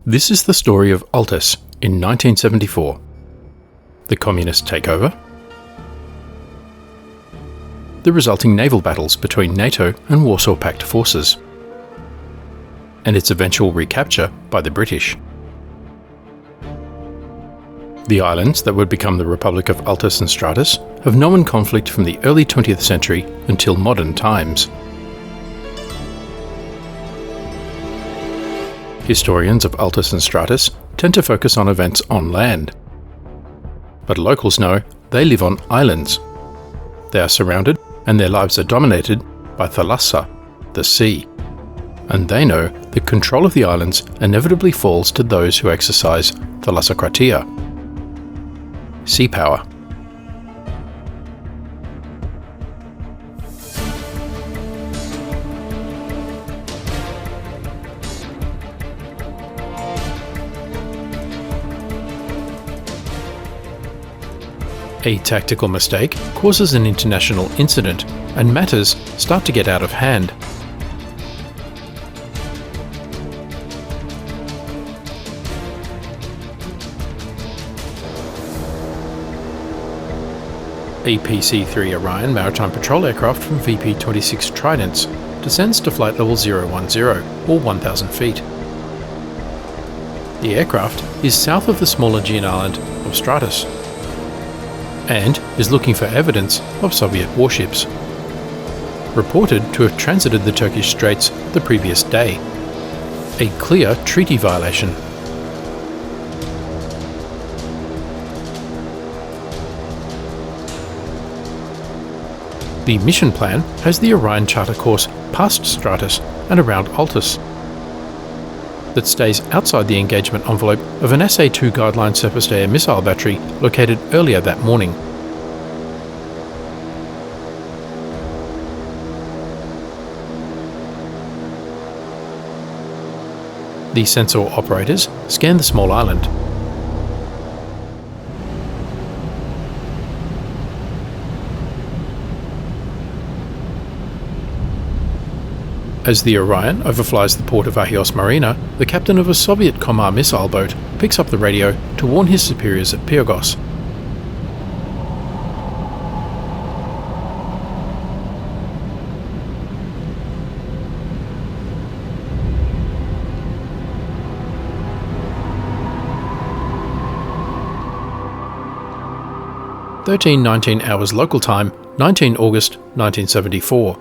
This is the story of Altis in 1974. The communist takeover, the resulting naval battles between NATO and Warsaw Pact forces, and its eventual recapture by the British. The islands that would become the Republic of Altis and Stratis have known conflict from the early 20th century until modern times. Historians of Altis and Stratis tend to focus on events on land. But locals know they live on islands. They are surrounded and their lives are dominated by thalassa, the sea. And they know the control of the islands inevitably falls to those who exercise thalassocratia, sea power. A tactical mistake causes an international incident, and matters start to get out of hand. A PC-3 Orion maritime patrol aircraft from VP-26 Tridents descends to flight level 010, or 1,000 feet. The aircraft is south of the small Aegean island of Stratis, and is looking for evidence of Soviet warships, reported to have transited the Turkish Straits the previous day. A clear treaty violation. The mission plan has the Orion charter course past Stratis and around Altis, that stays outside the engagement envelope of an SA-2 guideline surface-to-air missile battery located earlier that morning. The sensor operators scan the small island. As the Orion overflies the port of Agios Marina, the captain of a Soviet Komar missile boat picks up the radio to warn his superiors at Pyrgos. (13:19 hours local time, 19 August 1974.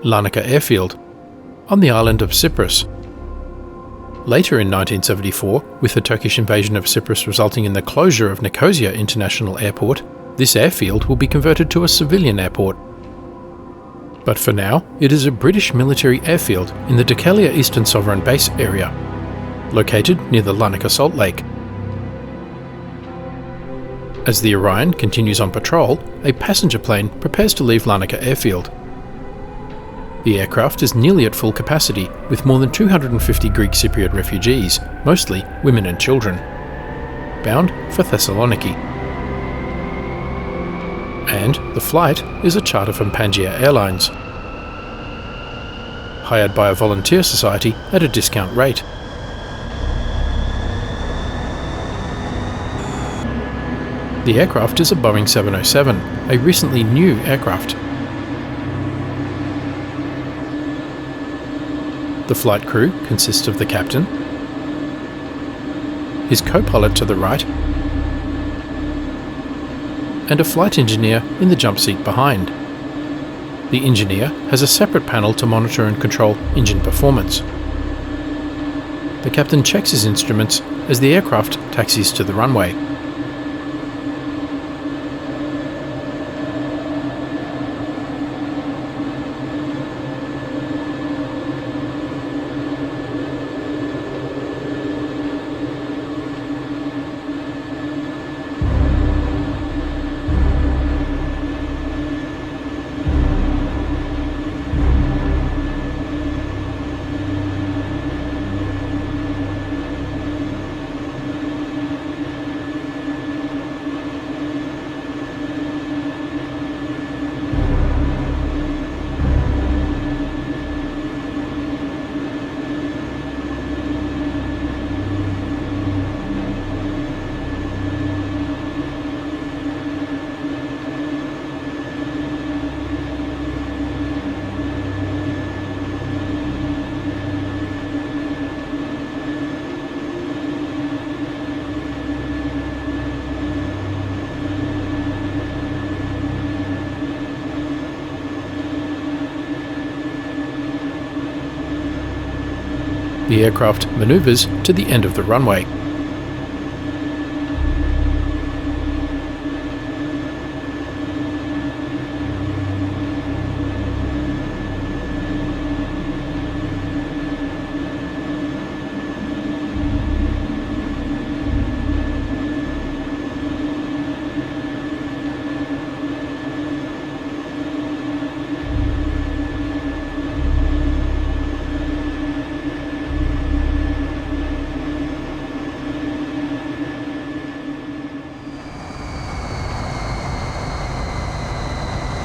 Larnaca Airfield, on the island of Cyprus. Later in 1974, with the Turkish invasion of Cyprus resulting in the closure of Nicosia International Airport, this airfield will be converted to a civilian airport. But for now, it is a British military airfield in the Dhekelia Eastern Sovereign Base area, located near the Larnaca Salt Lake. As the Orion continues on patrol, a passenger plane prepares to leave Larnaca Airfield. The aircraft is nearly at full capacity, with more than 250 Greek Cypriot refugees, mostly women and children, bound for Thessaloniki. And the flight is a charter from Pangaea Airlines, hired by a volunteer society at a discount rate. The aircraft is a Boeing 707, a recently new aircraft. The flight crew consists of the captain, his co-pilot to the right, and a flight engineer in the jump seat behind. The engineer has a separate panel to monitor and control engine performance. The captain checks his instruments as the aircraft taxis to the runway. The aircraft manoeuvres to the end of the runway.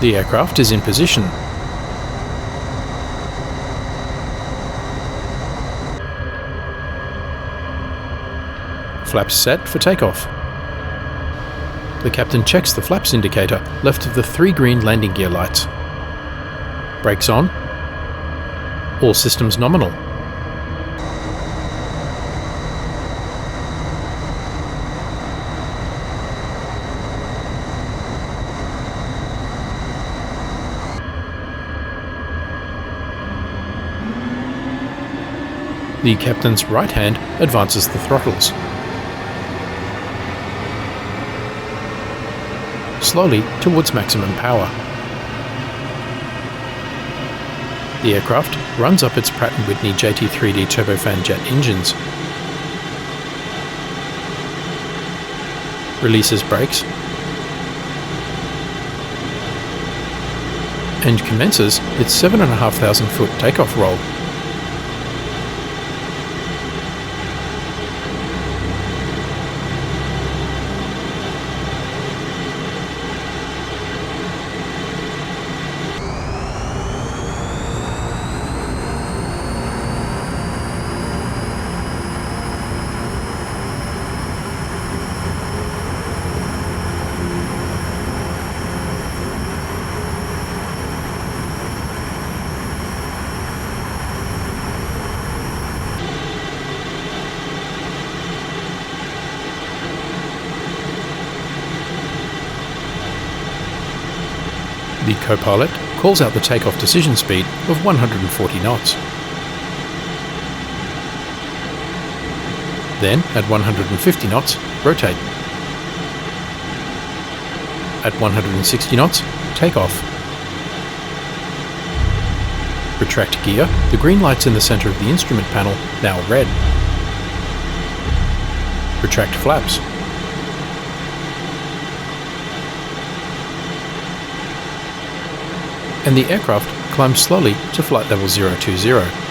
The aircraft is in position. Flaps set for takeoff. The captain checks the flaps indicator left of the 3 green landing gear lights. Brakes on. All systems nominal. The captain's right hand advances the throttles. Slowly towards maximum power. The aircraft runs up its Pratt & Whitney JT3D turbofan jet engines. Releases brakes. And commences its 7,500 foot takeoff roll. The co-pilot calls out the takeoff decision speed of 140 knots. Then, at 150 knots, rotate. At 160 knots, take off. Retract gear, the green lights in the center of the instrument panel now red. Retract flaps. And the aircraft climbs slowly to flight level 020.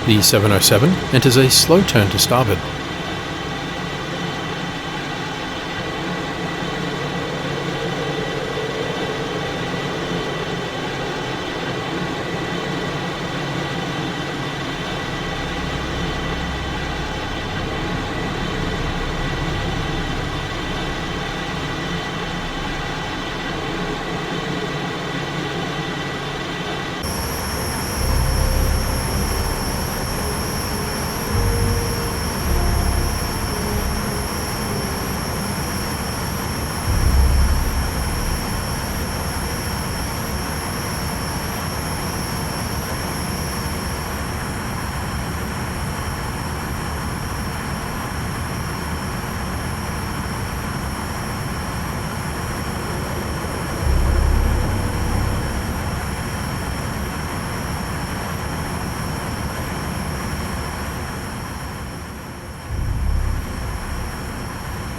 The 707 enters a slow turn to starboard.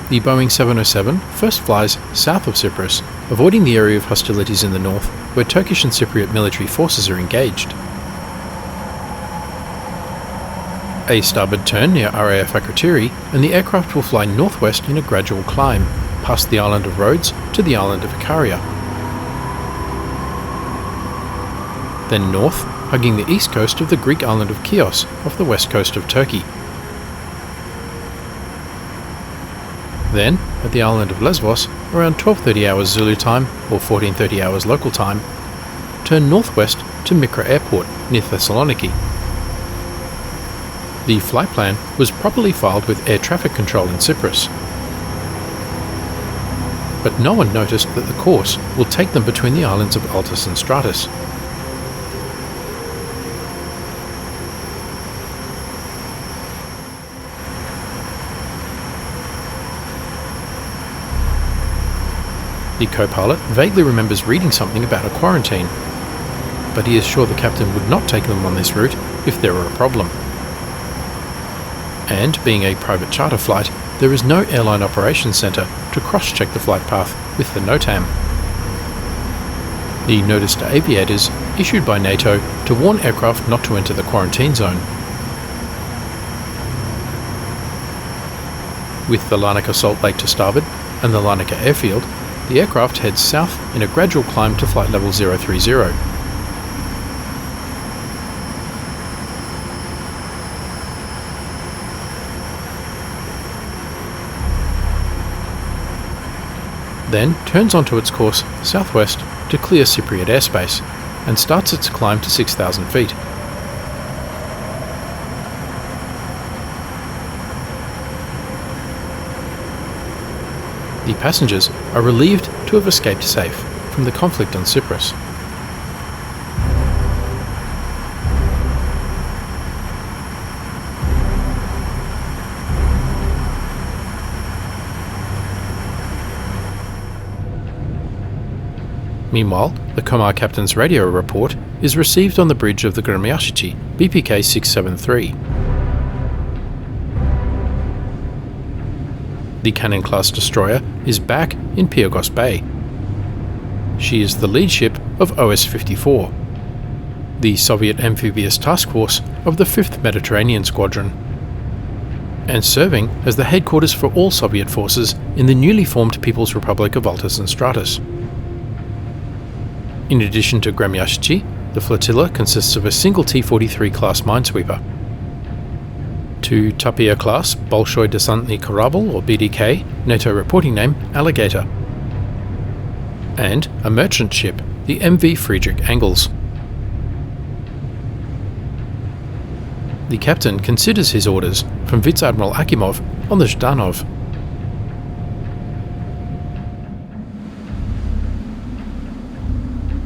the Boeing 707 first flies south of Cyprus, avoiding the area of hostilities in the north where Turkish and Cypriot military forces are engaged. A starboard turn near RAF Akrotiri, and the aircraft will fly northwest in a gradual climb, past the island of Rhodes to the island of Ikaria. Then north, hugging the east coast of the Greek island of Chios off the west coast of Turkey. Then, at the island of Lesbos, around 12:30 hours Zulu time or 14:30 hours local time, turn northwest to Mikra Airport near Thessaloniki. The flight plan was properly filed with air traffic control in Cyprus. But no one noticed that the course will take them between the islands of Altis and Stratis. The co-pilot vaguely remembers reading something about a quarantine, but he is sure the captain would not take them on this route if there were a problem. And, being a private charter flight, there is no airline operations centre to cross-check the flight path with the NOTAM. The notice to aviators, issued by NATO to warn aircraft not to enter the quarantine zone. With the Larnaca Salt Lake to starboard and the Larnaca airfield, the aircraft heads south in a gradual climb to flight level 030. Then turns onto its course southwest to clear Cypriot airspace and starts its climb to 6,000 feet. The passengers are relieved to have escaped safe from the conflict on Cyprus. Meanwhile, the Comar captain's radio report is received on the bridge of the Gremyashichi, BPK 673. The Cannon-class destroyer is back in Pyrgos Bay. She is the lead ship of OS-54, the Soviet amphibious task force of the 5th Mediterranean Squadron, and serving as the headquarters for all Soviet forces in the newly formed People's Republic of Altis and Stratis. In addition to Gremyashichi, the flotilla consists of a single T-43 class minesweeper, 2 Tapir class Bolshoi Desantny Korabel or BDK, NATO reporting name Alligator, and a merchant ship, the MV Friedrich Engels. The captain considers his orders from Vice Admiral Akimov on the Zhdanov.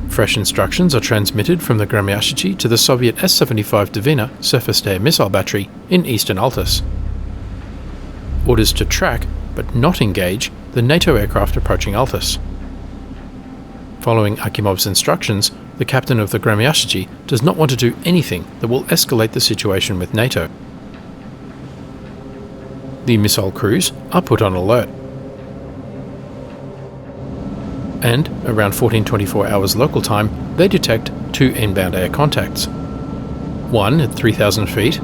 Fresh instructions are transmitted from the Gremyashichi to the Soviet S-75 Dvina surface-to-air missile battery in eastern Altis. Orders to track, but not engage, the NATO aircraft approaching Altis. Following Akimov's instructions, the captain of the Gremyashichi does not want to do anything that will escalate the situation with NATO. The missile crews are put on alert. And, around 1424 hours local time, they detect 2 inbound air contacts. One at 3,000 feet,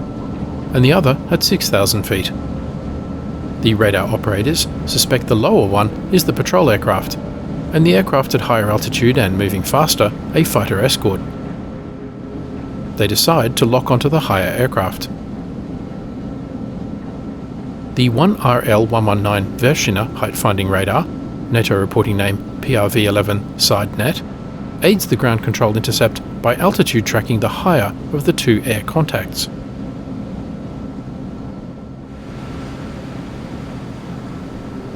and the other at 6,000 feet. The radar operators suspect the lower one is the patrol aircraft, and the aircraft at higher altitude and moving faster, a fighter escort. They decide to lock onto the higher aircraft. The 1RL-119 Vershina height-finding radar, NATO reporting name PRV-11 SideNet, aids the ground control intercept by altitude tracking the higher of the 2 air contacts.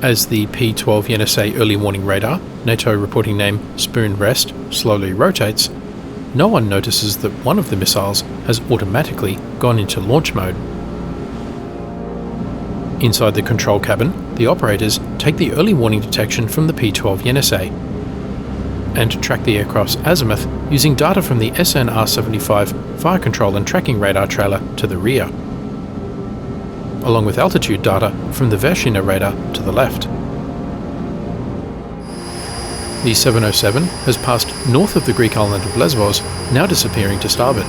As the P-12 NSA early warning radar, NATO reporting name Spoon Rest, slowly rotates, no one notices that one of the missiles has automatically gone into launch mode. Inside the control cabin, the operators take the early warning detection from the P-12 NSA and track the aircraft's azimuth using data from the SNR-75 fire control and tracking radar trailer to the rear. along with altitude data from the Vershina radar to the left. The 707 has passed north of the Greek island of Lesbos, now disappearing to starboard,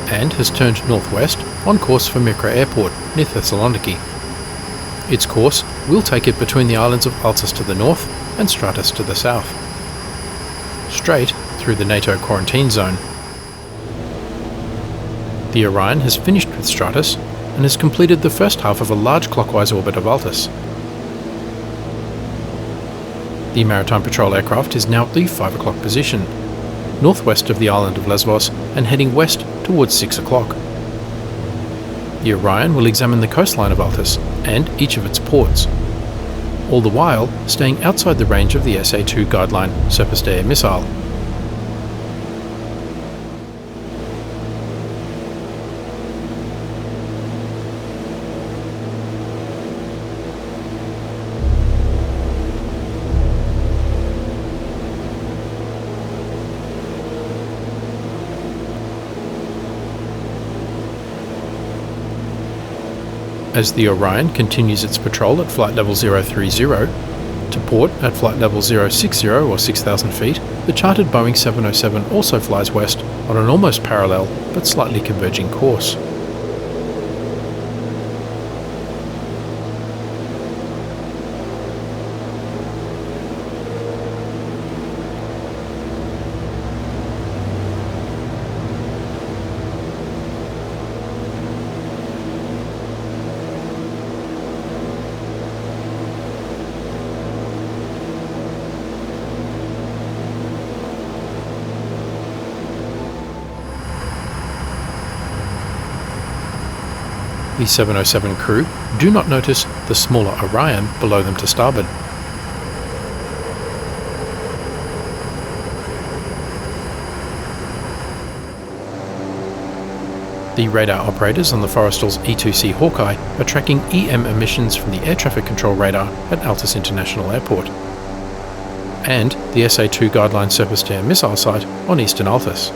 and has turned northwest on course for Mikra Airport near Thessaloniki. Its course will take it between the islands of Altis to the north and Stratis to the south, straight through the NATO quarantine zone. The Orion has finished with Stratis and has completed the first half of a large clockwise orbit of Altis. The Maritime Patrol aircraft is now at the 5 o'clock position, northwest of the island of Lesbos and heading west towards 6 o'clock. The Orion will examine the coastline of Altis and each of its ports, all the while staying outside the range of the SA-2 guideline surface-to-air missile. As the Orion continues its patrol at flight level 030 to port at flight level 060 or 6,000 feet, the chartered Boeing 707 also flies west on an almost parallel but slightly converging course. The 707 crew do not notice the smaller Orion below them to starboard. The radar operators on the Forrestal's E2C Hawkeye are tracking EM emissions from the air traffic control radar at Altis International Airport, and the SA-2 guideline surface-to-air missile site on eastern Altis.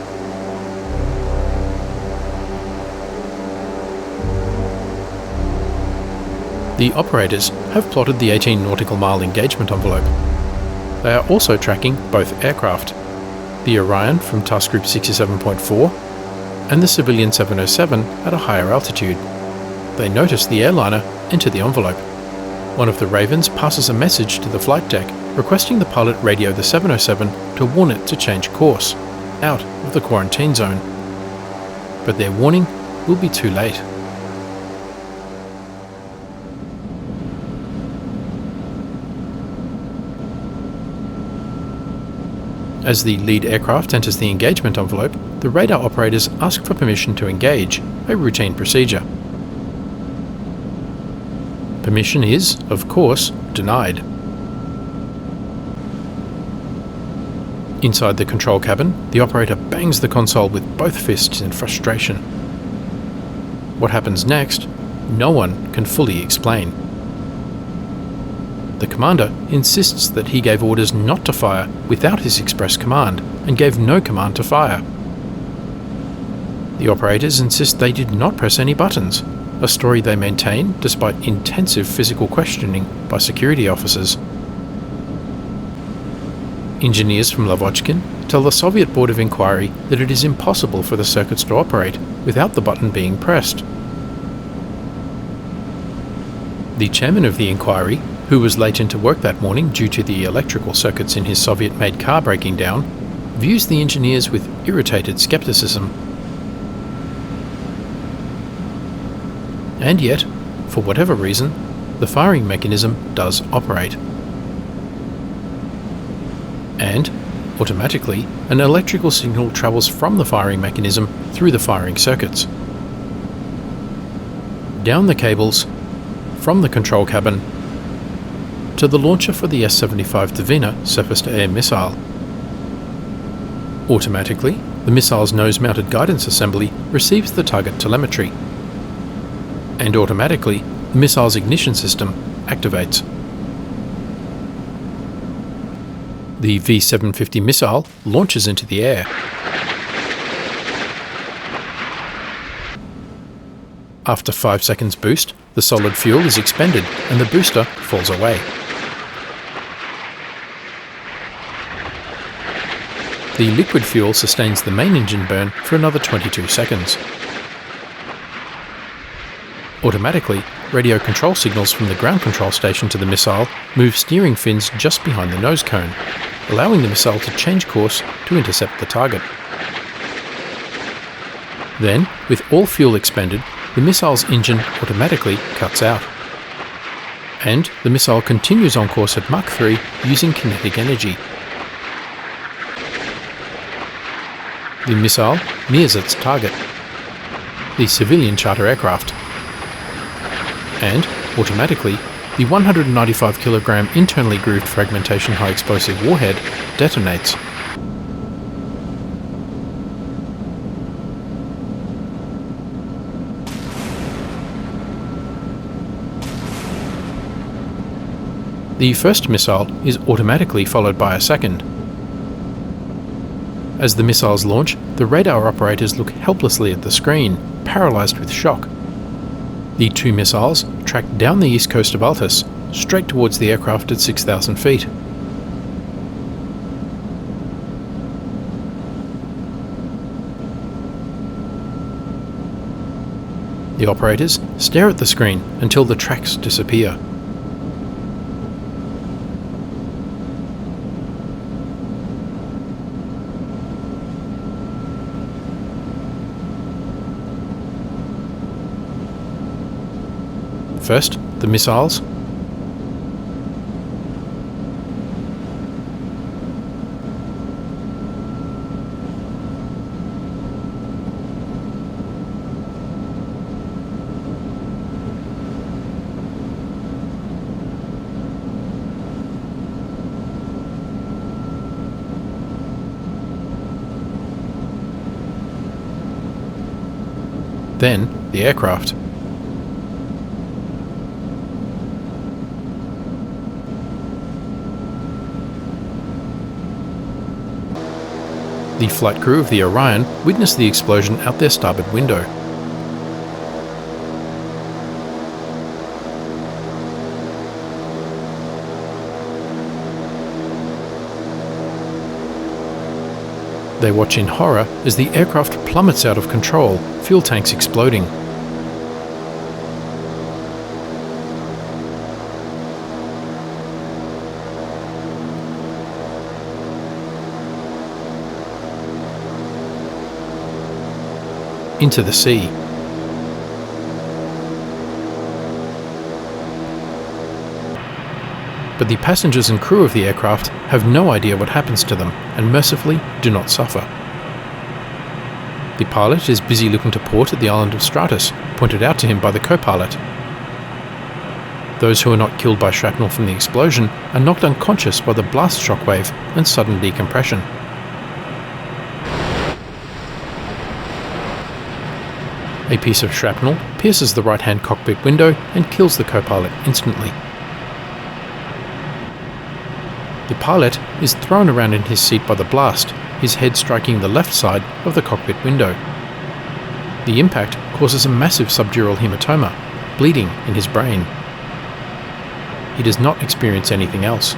The operators have plotted the 18 nautical mile engagement envelope. They are also tracking both aircraft, the Orion from task group 67.4 and the civilian 707 at a higher altitude. They notice the airliner enter the envelope. One of the Ravens passes a message to the flight deck requesting the pilot radio the 707 to warn it to change course, out of the quarantine zone. But their warning will be too late. As the lead aircraft enters the engagement envelope, the radar operators ask for permission to engage, a routine procedure. Permission is, of course, denied. Inside the control cabin, the operator bangs the console with both fists in frustration. What happens next, no one can fully explain. The commander insists that he gave orders not to fire without his express command and gave no command to fire. The operators insist they did not press any buttons, a story they maintain despite intensive physical questioning by security officers. Engineers from Lavochkin tell the Soviet Board of Inquiry that it is impossible for the circuits to operate without the button being pressed. The chairman of the inquiry, who was late into work that morning due to the electrical circuits in his Soviet-made car breaking down, views the engineers with irritated skepticism. And yet, for whatever reason, the firing mechanism does operate. And, automatically, an electrical signal travels from the firing mechanism through the firing circuits, down the cables, from the control cabin, to the launcher for the S-75 Dvina surface-to-air missile. Automatically, the missile's nose-mounted guidance assembly receives the target telemetry, and automatically, the missile's ignition system activates. The V-750 missile launches into the air. After 5 seconds boost, The solid fuel is expended and the booster falls away. The liquid fuel sustains the main engine burn for another 22 seconds. Automatically, radio control signals from the ground control station to the missile move steering fins just behind the nose cone, allowing the missile to change course to intercept the target. Then, with all fuel expended, the missile's engine automatically cuts out. And the missile continues on course at Mach 3 using kinetic energy. The missile nears its target, the civilian charter aircraft. And, automatically, the 195 kg internally grooved fragmentation high explosive warhead detonates. The first missile is automatically followed by a second. As the missiles launch, the radar operators look helplessly at the screen, paralysed with shock. The two missiles track down the east coast of Altis, straight towards the aircraft at 6,000 feet. The operators stare at the screen until the tracks disappear. First, the missiles. Then, the aircraft. The flight crew of the Orion witnessed the explosion out their starboard window. They watch in horror as the aircraft plummets out of control, fuel tanks exploding. Into the sea. But the passengers and crew of the aircraft have no idea what happens to them and mercifully do not suffer. The pilot is busy looking to port at the island of Stratis, pointed out to him by the co-pilot. Those who are not killed by shrapnel from the explosion are knocked unconscious by the blast shockwave and sudden decompression. A piece of shrapnel pierces the right-hand cockpit window and kills the co-pilot instantly. The pilot is thrown around in his seat by the blast, his head striking the left side of the cockpit window. The impact causes a massive subdural hematoma, bleeding in his brain. He does not experience anything else.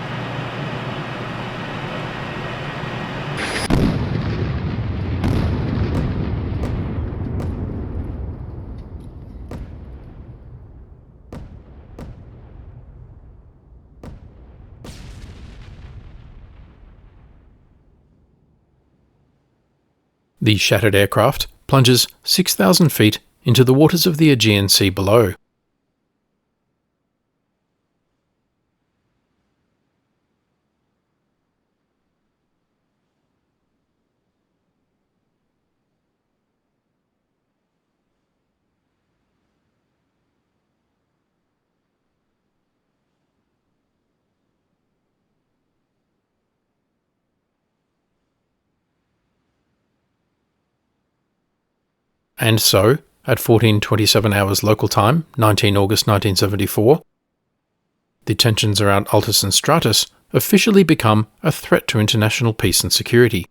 The shattered aircraft plunges 6,000 feet into the waters of the Aegean Sea below. And so, at 14:27 hours local time, 19 August 1974, the tensions around Altis and Stratis officially become a threat to international peace and security.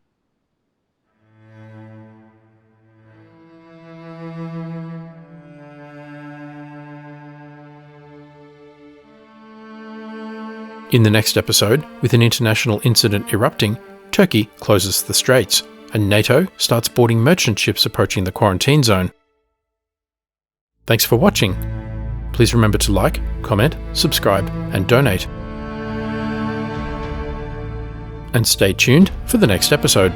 In the next episode, with an international incident erupting, Turkey closes the straits, and NATO starts boarding merchant ships approaching the quarantine zone. Thanks for watching. Please remember to like, comment, subscribe, and donate. And stay tuned for the next episode.